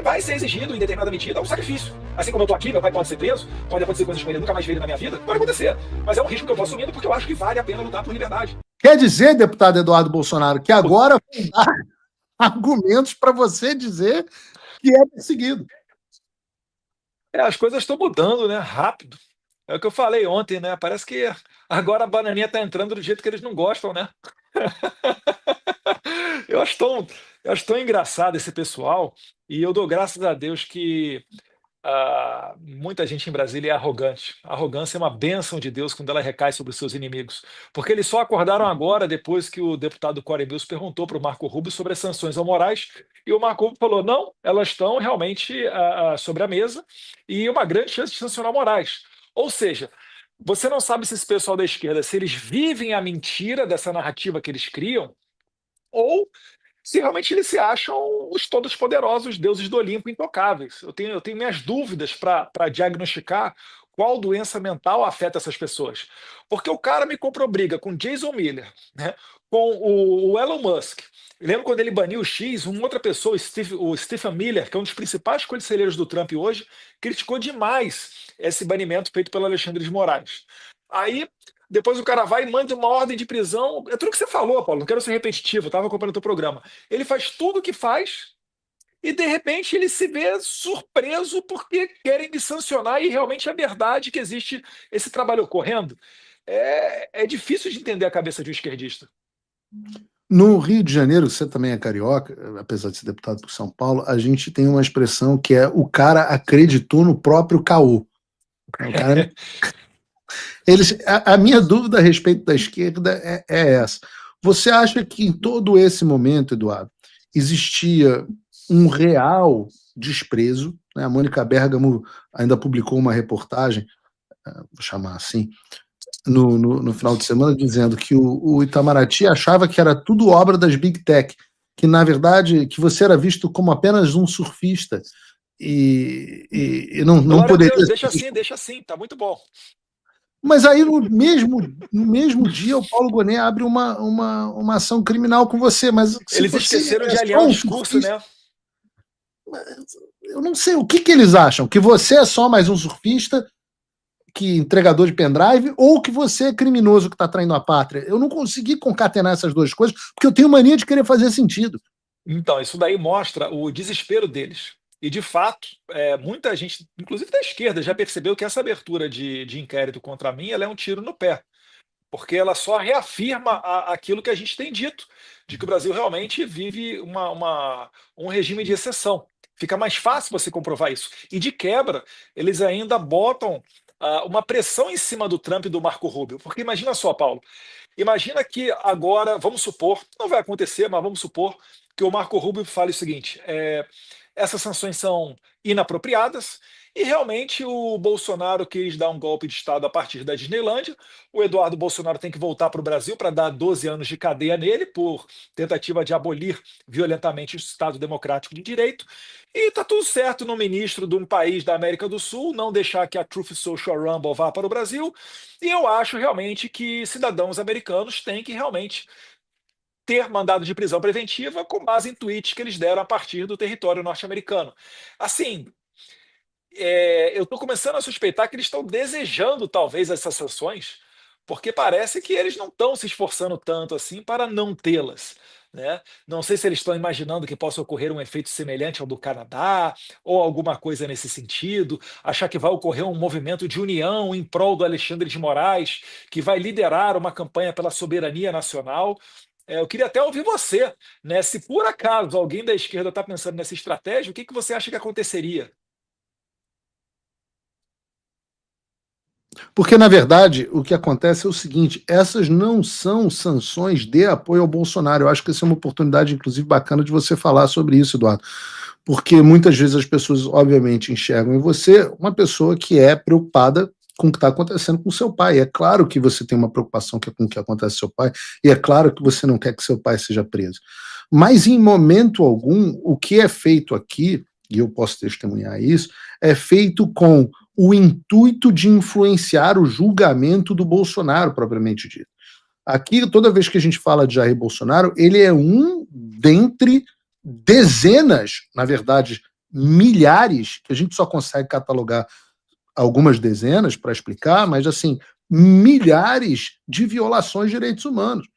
vai ser exigido em determinada medida um sacrifício. Assim como eu tô aqui, meu pai pode ser preso, pode acontecer coisas com ele, nunca mais ver ele na minha vida, pode acontecer. Mas é um risco que eu tô assumindo porque eu acho que vale a pena lutar por liberdade. Quer dizer, deputado Eduardo Bolsonaro, que agora vão dar argumentos para você dizer que é perseguido. As coisas estão mudando, né? Rápido. É o que eu falei ontem, né? Parece que agora a bananinha tá entrando do jeito que eles não gostam, né? Eu acho tão engraçado esse pessoal, e eu dou graças a Deus que muita gente em Brasília é arrogante. A arrogância é uma bênção de Deus quando ela recai sobre os seus inimigos. Porque eles só acordaram agora, depois que o deputado Corey Mills perguntou para o Marco Rubio sobre as sanções ao Moraes, e o Marco Rubio falou: não, elas estão realmente sobre a mesa, e uma grande chance de sancionar o Moraes. Ou seja, você não sabe se esse pessoal da esquerda, se eles vivem a mentira dessa narrativa que eles criam, ou se realmente eles se acham os todos poderosos deuses do Olimpo intocáveis. Eu tenho minhas dúvidas para diagnosticar qual doença mental afeta essas pessoas. Porque o cara me comprou briga com Jason Miller, né, com o Elon Musk. Eu lembro quando ele baniu o X, uma outra pessoa, o Stephen Miller, que é um dos principais conselheiros do Trump hoje, criticou demais esse banimento feito pelo Alexandre de Moraes. Aí depois o cara vai e manda uma ordem de prisão. É tudo que você falou, Paulo. Não quero ser repetitivo, eu estava acompanhando o teu programa. Ele faz tudo o que faz e, de repente, ele se vê surpreso porque querem me sancionar e realmente é verdade que existe esse trabalho ocorrendo. É difícil de entender a cabeça de um esquerdista. No Rio de Janeiro, você também é carioca, apesar de ser deputado por São Paulo, a gente tem uma expressão que é: o cara acreditou no próprio caô. O cara... a minha dúvida a respeito da esquerda é essa. Você acha que em todo esse momento, Eduardo, existia um real desprezo, né? A Mônica Bergamo ainda publicou uma reportagem, vou chamar assim, no final de semana, dizendo que o Itamaraty achava que era tudo obra das Big Tech, que na verdade que você era visto como apenas um surfista e não poderia... Deus, deixa assim, tá muito bom. Mas aí no mesmo dia o Paulo Gonet abre uma ação criminal com você. Mas eles esqueceram de alinhar o discurso, né? Eu não sei o que eles acham, que você é só mais um surfista, que entregador de pendrive, ou que você é criminoso que está traindo a pátria. Eu não consegui concatenar essas duas coisas, porque eu tenho mania de querer fazer sentido. Então, isso daí mostra o desespero deles. E, de fato, muita gente, inclusive da esquerda, já percebeu que essa abertura de inquérito contra mim ela é um tiro no pé, porque ela só reafirma aquilo que a gente tem dito, de que o Brasil realmente vive um regime de exceção. Fica mais fácil você comprovar isso. E, de quebra, eles ainda botam uma pressão em cima do Trump e do Marco Rubio. Porque imagina só, Paulo, imagina que agora, vamos supor, não vai acontecer, mas vamos supor que o Marco Rubio fale o seguinte: essas sanções são inapropriadas e realmente o Bolsonaro quis dar um golpe de Estado a partir da Disneylândia. O Eduardo Bolsonaro tem que voltar para o Brasil para dar 12 anos de cadeia nele por tentativa de abolir violentamente o Estado Democrático de Direito. E está tudo certo no ministro de um país da América do Sul não deixar que a Truth Social Rumble vá para o Brasil. E eu acho realmente que cidadãos americanos têm que realmente ter mandado de prisão preventiva com base em tweets que eles deram a partir do território norte-americano. Assim, eu estou começando a suspeitar que eles estão desejando talvez essas sanções, porque parece que eles não estão se esforçando tanto assim para não tê-las, né? Não sei se eles estão imaginando que possa ocorrer um efeito semelhante ao do Canadá, ou alguma coisa nesse sentido, achar que vai ocorrer um movimento de união em prol do Alexandre de Moraes, que vai liderar uma campanha pela soberania nacional. Eu queria até ouvir você, né? Se por acaso alguém da esquerda está pensando nessa estratégia, o que você acha que aconteceria? Porque, na verdade, o que acontece é o seguinte: essas não são sanções de apoio ao Bolsonaro. Eu acho que essa é uma oportunidade, inclusive, bacana de você falar sobre isso, Eduardo. Porque muitas vezes as pessoas, obviamente, enxergam em você uma pessoa que é preocupada com o que está acontecendo com seu pai. É claro que você tem uma preocupação com o que acontece com seu pai, e é claro que você não quer que seu pai seja preso. Mas, em momento algum, o que é feito aqui, e eu posso testemunhar isso, é feito com o intuito de influenciar o julgamento do Bolsonaro, propriamente dito. Aqui, toda vez que a gente fala de Jair Bolsonaro, ele é um dentre dezenas, na verdade, milhares, que a gente só consegue catalogar algumas dezenas para explicar, mas assim, milhares de violações de direitos humanos.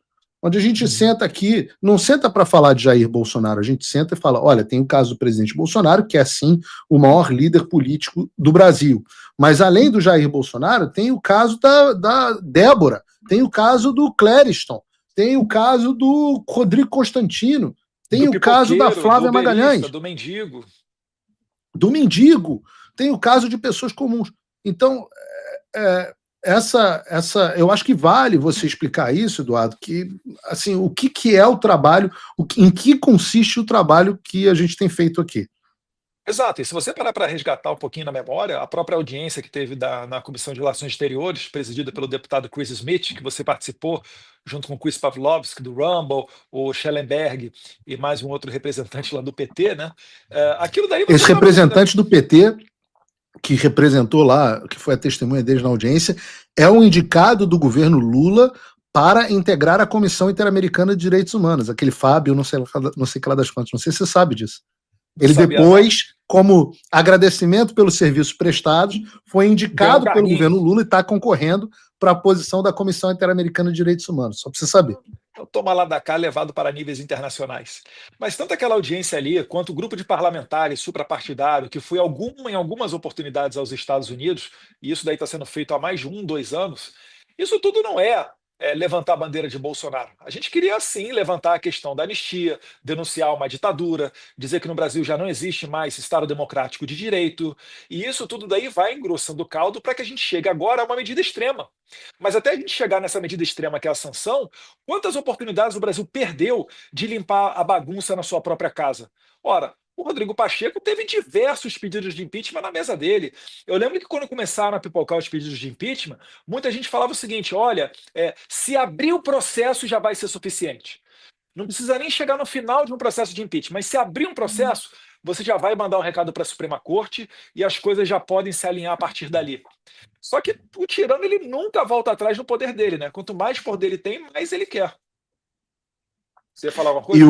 Onde a gente senta aqui, não senta para falar de Jair Bolsonaro, a gente senta e fala: olha, tem o caso do presidente Bolsonaro, que é sim o maior líder político do Brasil. Mas além do Jair Bolsonaro, tem o caso da Débora, tem o caso do Clériston, tem o caso do Rodrigo Constantino, tem o caso da Flávia Magalhães, do mendigo. Do mendigo, tem o caso de pessoas comuns. Então, eu acho que vale você explicar isso, Eduardo, que assim, o que é o trabalho, em que consiste o trabalho que a gente tem feito aqui. Exato, e se você parar para resgatar um pouquinho na memória, a própria audiência que teve na Comissão de Relações Exteriores, presidida pelo deputado Chris Smith, que você participou, junto com o Chris Pavlovski, do Rumble, o Schellenberg e mais um outro representante lá do PT, né? Aquilo daí você Esse representante do PT, que representou lá, que foi a testemunha deles na audiência, é um indicado do governo Lula para integrar a Comissão Interamericana de Direitos Humanos, aquele Fábio, não sei que lá das quantas, não sei se você sabe disso. Ele depois, como agradecimento pelos serviços prestados, foi indicado pelo governo Lula e está concorrendo para a posição da Comissão Interamericana de Direitos Humanos, só para você saber. Então, toma lá da cá, levado para níveis internacionais. Mas tanto aquela audiência ali, quanto o grupo de parlamentares suprapartidário, que foi em algumas oportunidades aos Estados Unidos, e isso daí está sendo feito há mais de 2 anos, isso tudo não é levantar a bandeira de Bolsonaro. A gente queria, sim, levantar a questão da anistia, denunciar uma ditadura, dizer que no Brasil já não existe mais Estado democrático de direito, e isso tudo daí vai engrossando o caldo para que a gente chegue agora a uma medida extrema. Mas até a gente chegar nessa medida extrema que é a sanção, quantas oportunidades o Brasil perdeu de limpar a bagunça na sua própria casa? Ora, o Rodrigo Pacheco teve diversos pedidos de impeachment na mesa dele. Eu lembro que quando começaram a pipocar os pedidos de impeachment, muita gente falava o seguinte: olha, se abrir o processo já vai ser suficiente. Não precisa nem chegar no final de um processo de impeachment, mas se abrir um processo, você já vai mandar um recado para a Suprema Corte e as coisas já podem se alinhar a partir dali. Só que o tirano ele nunca volta atrás no poder dele, né? Quanto mais poder ele tem, mais ele quer. Você ia falar alguma coisa?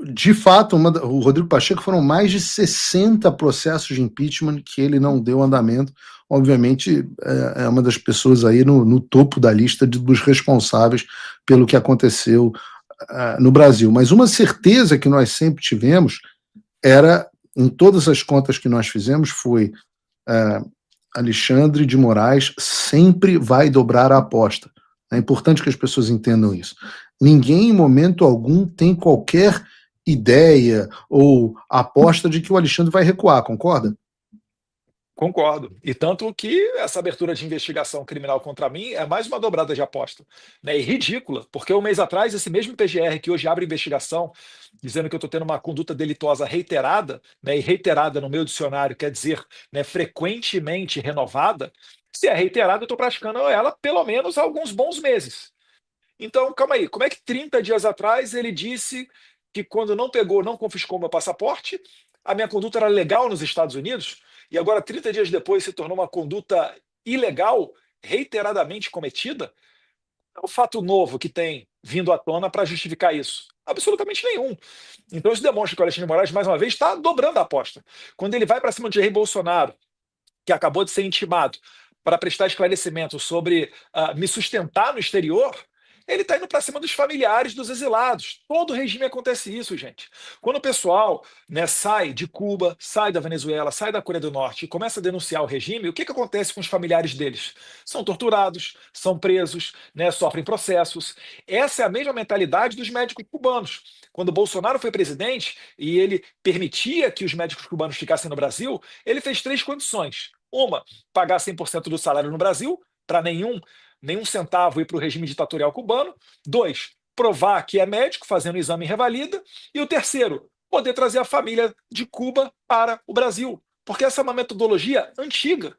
De fato, o Rodrigo Pacheco foram mais de 60 processos de impeachment que ele não deu andamento. Obviamente, é uma das pessoas aí no topo da lista dos responsáveis pelo que aconteceu no Brasil. Mas uma certeza que nós sempre tivemos era, em todas as contas que nós fizemos, foi Alexandre de Moraes sempre vai dobrar a aposta. É importante que as pessoas entendam isso. Ninguém, em momento algum, tem qualquer ideia ou aposta de que o Alexandre vai recuar, concorda? Concordo. E tanto que essa abertura de investigação criminal contra mim é mais uma dobrada de aposta, né? E ridícula, porque 1 mês atrás, esse mesmo PGR que hoje abre investigação, dizendo que eu estou tendo uma conduta delituosa reiterada, né? E reiterada no meu dicionário quer dizer, né, frequentemente renovada. Se é reiterada, eu estou praticando ela pelo menos há alguns bons meses. Então, calma aí, como é que 30 dias atrás ele disse que quando não pegou, não confiscou meu passaporte, a minha conduta era legal nos Estados Unidos, e agora 30 dias depois se tornou uma conduta ilegal, reiteradamente cometida? É um fato novo que tem vindo à tona para justificar isso? Absolutamente nenhum. Então isso demonstra que o Alexandre de Moraes, mais uma vez, está dobrando a aposta. Quando ele vai para cima de Jair Bolsonaro, que acabou de ser intimado para prestar esclarecimento sobre me sustentar no exterior, ele está indo para cima dos familiares dos exilados. Todo regime acontece isso, gente. Quando o pessoal, né, sai de Cuba, sai da Venezuela, sai da Coreia do Norte e começa a denunciar o regime, o que acontece com os familiares deles? São torturados, são presos, né, sofrem processos. Essa é a mesma mentalidade dos médicos cubanos. Quando Bolsonaro foi presidente e ele permitia que os médicos cubanos ficassem no Brasil, ele fez 3 condições. Uma, pagar 100% do salário no Brasil, para nenhum centavo ir para o regime ditatorial cubano. 2, provar que é médico, fazendo o exame em revalida. E o terceiro, poder trazer a família de Cuba para o Brasil. Porque essa é uma metodologia antiga.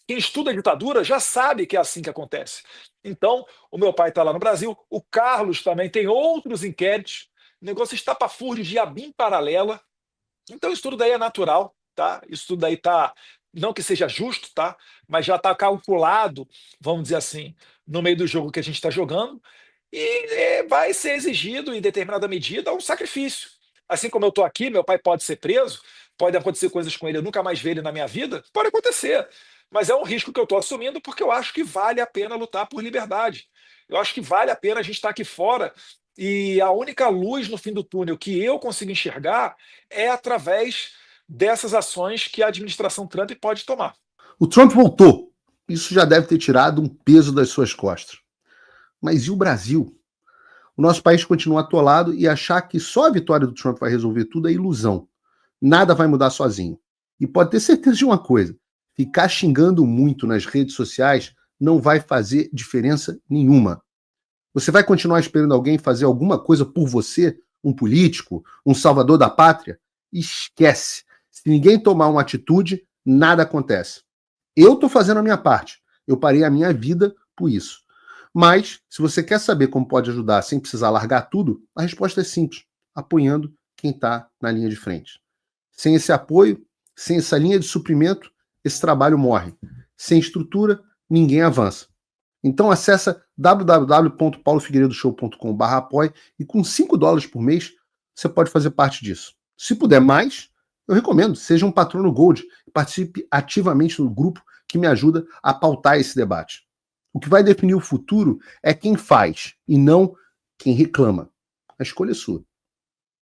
Quem estuda a ditadura já sabe que é assim que acontece. Então, o meu pai está lá no Brasil, o Carlos também tem outros inquéritos, o negócio estapafúrdio de abim paralela. Então, isso tudo daí é natural, tá? Isso tudo daí está, não que seja justo, tá? Mas já está calculado, vamos dizer assim, no meio do jogo que a gente está jogando, e vai ser exigido, em determinada medida, um sacrifício. Assim como eu estou aqui, meu pai pode ser preso, pode acontecer coisas com ele, eu nunca mais ver ele na minha vida, pode acontecer. Mas é um risco que eu estou assumindo porque eu acho que vale a pena lutar por liberdade. Eu acho que vale a pena a gente estar aqui fora e a única luz no fim do túnel que eu consigo enxergar é através dessas ações que a administração Trump pode tomar. O Trump voltou. Isso já deve ter tirado um peso das suas costas. Mas e o Brasil? O nosso país continua atolado e achar que só a vitória do Trump vai resolver tudo é ilusão. Nada vai mudar sozinho. E pode ter certeza de uma coisa: ficar xingando muito nas redes sociais não vai fazer diferença nenhuma. Você vai continuar esperando alguém fazer alguma coisa por você, um político, um salvador da pátria? Esquece. Se ninguém tomar uma atitude, nada acontece. Eu estou fazendo a minha parte. Eu parei a minha vida por isso. Mas, se você quer saber como pode ajudar sem precisar largar tudo, a resposta é simples: apoiando quem está na linha de frente. Sem esse apoio, sem essa linha de suprimento, esse trabalho morre. Sem estrutura, ninguém avança. Então acessa www.paulofigueiredoshow.com/apoie e com $5 por mês você pode fazer parte disso. Se puder mais, eu recomendo, seja um patrono Gold e participe ativamente no grupo que me ajuda a pautar esse debate. O que vai definir o futuro é quem faz e não quem reclama. A escolha é sua.